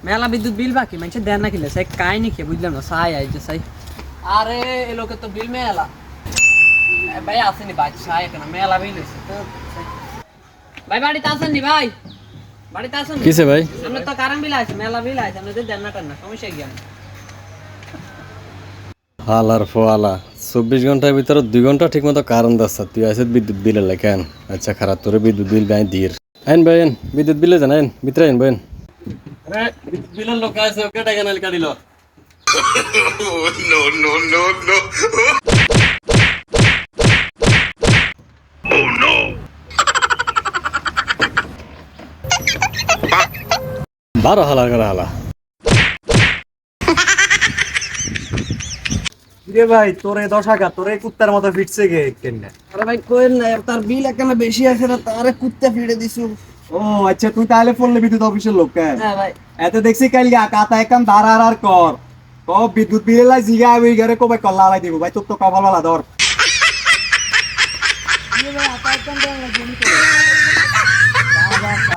মেলা বিদ্যুৎ বিল বাকি মানুষের দেন না কিলে, কাহিনী কি বুঝলাম না, সাই আইছে সাই। আরে এ লোকে তো বিল মেলা ভাই আসেনি, ভাই সাই কেন মেলা বিল হয়েছে তো। ভাই বাড়িতে আসেন নি? ভাই বাড়িতে আসেন কিসে ভাই? আমরা তো কারেন্ট বিল আছে, মেলা বিল আছে, আমাদের দেন না টান না, সমস্যা কি? হালার ফোয়ালা 24 ঘন্টার ভিতরে 2 ঘন্টা ঠিক মতো কারণ দাস্তা তুই আছে বিদ্যুৎ বিলে লেখেন। আচ্ছা খারাপ তোরে বিদ্যুৎ বিল বাই দির আইন ভাই বিদ্যুৎ বিলে জানেন ভিতরে আইন ভাই। আরে বিদ্যুৎ বিলের লোক আছে ওকে টাকা নাল কাটিল। নো নো নো নো ও নো বারো হালার করে হালা। রে ভাই তোরে 10 তোরে কুত্তার মতো ফিটছে গে কেনে? আরে ভাই কোয়েন না, তার বিল একখানা বেশি আছে না, তারে কুত্তে ফিরে দিছু। ও আচ্ছা তুই তাহলে ফোনলে বিদ্যুৎ অফিসের লোক কে? হ্যাঁ ভাই। এত দেখছি কাল কাতা একখান দাঁড়ার আর কর ক বিদ্যুৎ বিলে লাই জিগা ওই ঘরে কবে কল্লা লাই দিব ভাই তোর তো কপাল वाला ধর। ভাই আপা একদম দেন না,